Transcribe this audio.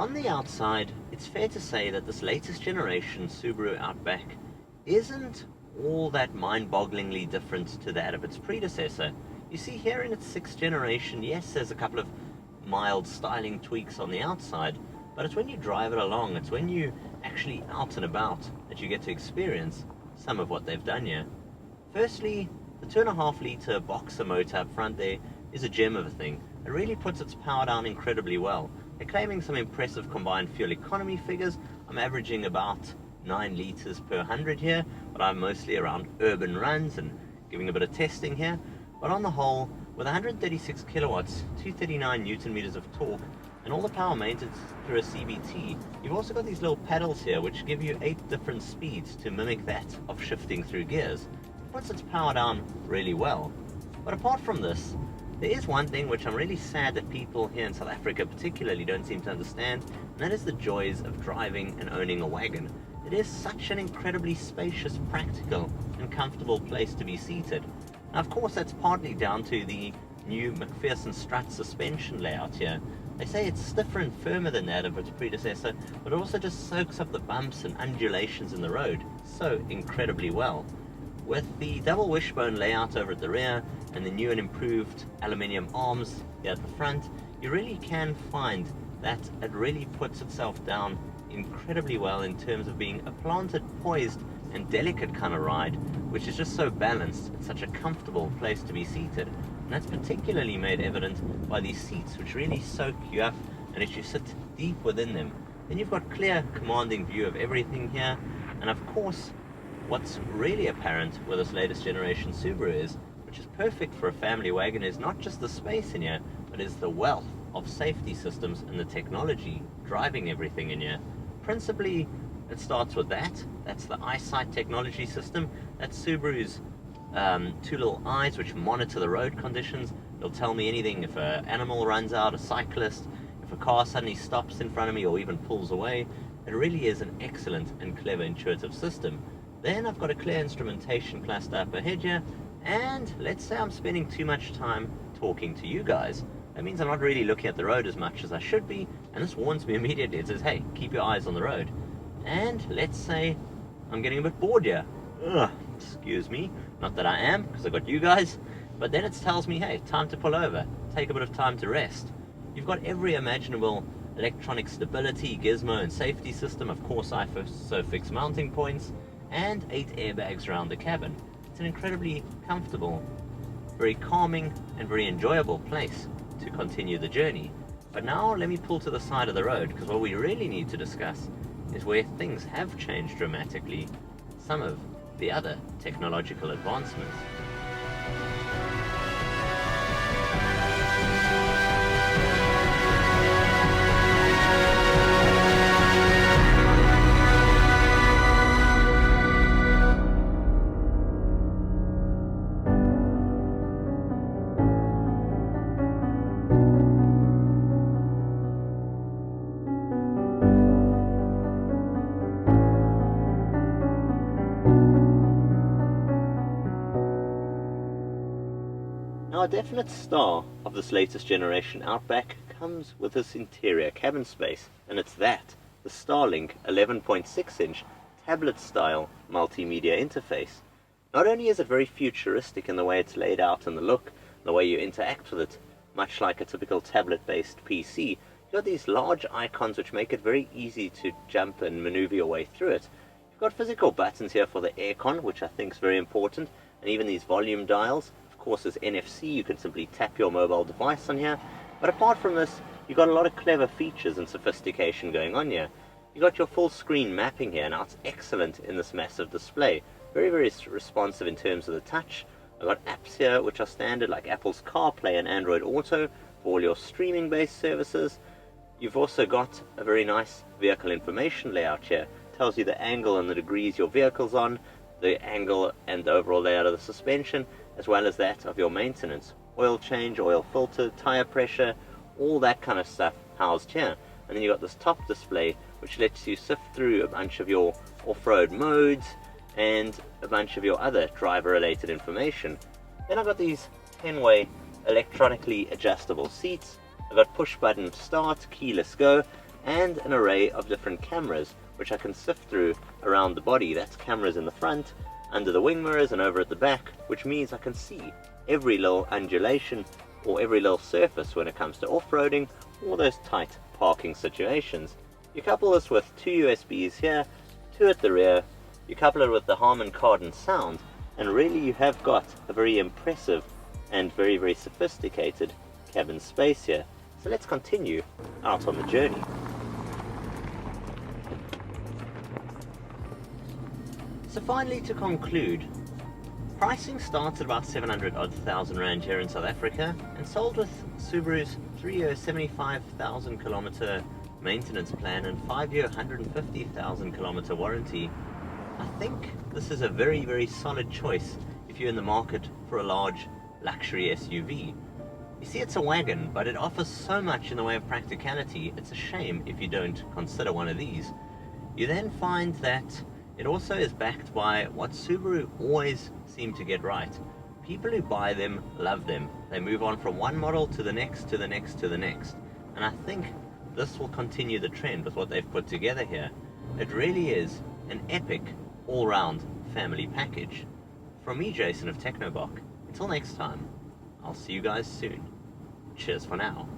On the outside, it's fair to say that this latest generation Subaru Outback isn't all that mind-bogglingly different to that of its predecessor. You see here in its 6th generation, yes, there's a couple of mild styling tweaks on the outside, but it's when you drive it along, it's when you actually out and about that you get to experience some of what they've done here. Firstly, the 2.5 litre boxer motor up front there is a gem of a thing. It really puts its power down incredibly well. They're claiming some impressive combined fuel economy figures. I'm averaging about 9 litres per 100 here, but I'm mostly around urban runs and giving a bit of testing here. But on the whole, with 136 kilowatts, 239 newton meters of torque, and all the power maintained through a CVT, you've also got these little pedals here which give you 8 different speeds to mimic that of shifting through gears. It puts its power down really well. But apart from this, there is one thing which I'm really sad that people here in South Africa particularly don't seem to understand, and that is the joys of driving and owning a wagon. It is such an incredibly spacious, practical and comfortable place to be seated. Now of course that's partly down to the new McPherson strut suspension layout here. They say it's stiffer and firmer than that of its predecessor, but it also just soaks up the bumps and undulations in the road so incredibly well. With the double wishbone layout over at the rear and the new and improved aluminium arms here at the front, you really can find that it really puts itself down incredibly well in terms of being a planted, poised and delicate kind of ride, which is just so balanced. It's such a comfortable place to be seated, and that's particularly made evident by these seats which really soak you up and let you sit deep within them. Then you've got clear commanding view of everything here, and of course what's really apparent with this latest generation Subaru is, which is perfect for a family wagon, is not just the space in here, but is the wealth of safety systems and the technology driving everything in here. Principally, it starts with that's the eyesight technology system. That's Subaru's 2 little eyes which monitor the road conditions. They'll tell me anything if an animal runs out, a cyclist, if a car suddenly stops in front of me or even pulls away. It really is an excellent and clever intuitive system. Then I've got a clear instrumentation cluster up ahead here, and let's say I'm spending too much time talking to you guys. That means I'm not really looking at the road as much as I should be, and this warns me immediately. It says, hey, keep your eyes on the road. And let's say I'm getting a bit bored here. Excuse me, not that I am, because I've got you guys, but then it tells me, hey, time to pull over, take a bit of time to rest. You've got every imaginable electronic stability, gizmo and safety system, of course ISOFIX mounting points, and 8 airbags around the cabin. It's an incredibly comfortable, very calming and very enjoyable place to continue the journey. But now let me pull to the side of the road, because what we really need to discuss is where things have changed dramatically, some of the other technological advancements. Now a definite star of this latest generation Outback comes with this interior cabin space, and it's the Starlink 11.6-inch tablet-style multimedia interface. Not only is it very futuristic in the way it's laid out and the look, the way you interact with it, much like a typical tablet-based PC, you've got these large icons which make it very easy to jump and maneuver your way through it. You've got physical buttons here for the aircon, which I think is very important, and even these volume dials. Of course, there's NFC, you can simply tap your mobile device on here. But apart from this, you've got a lot of clever features and sophistication going on here. You've got your full screen mapping here. Now it's excellent in this massive display. Very, very responsive in terms of the touch. I've got apps here which are standard, like Apple's CarPlay and Android Auto for all your streaming based services. You've also got a very nice vehicle information layout here. It tells you the angle and the degrees your vehicle's on, the angle and the overall layout of the suspension, as well as that of your maintenance. Oil change, oil filter, tire pressure, all that kind of stuff housed here. And then you've got this top display which lets you sift through a bunch of your off-road modes and a bunch of your other driver related information. Then I've got these 10-way electronically adjustable seats. I've got push button start, keyless go, and an array of different cameras which I can sift through around the body. That's cameras in the front, under the wing mirrors, and over at the back, which means I can see every little undulation or every little surface when it comes to off-roading or those tight parking situations. You couple this with two USBs here, two at the rear, you couple it with the Harman Kardon sound, and really you have got a very impressive and very, very sophisticated cabin space here. So let's continue out on the journey. So finally, to conclude, pricing starts at about 700,000 Rand here in South Africa and sold with Subaru's 3-year 75,000 kilometer maintenance plan and 5-year 150,000 kilometer warranty. I think this is a very, very solid choice if you're in the market for a large luxury SUV. You see, it's a wagon, but it offers so much in the way of practicality, it's a shame if you don't consider one of these. You then find that it also is backed by what Subaru always seem to get right. People who buy them love them. They move on from one model to the next, to the next, to the next. And I think this will continue the trend with what they've put together here. It really is an epic all-round family package. From me, Jason of TechnoBok, until next time, I'll see you guys soon. Cheers for now.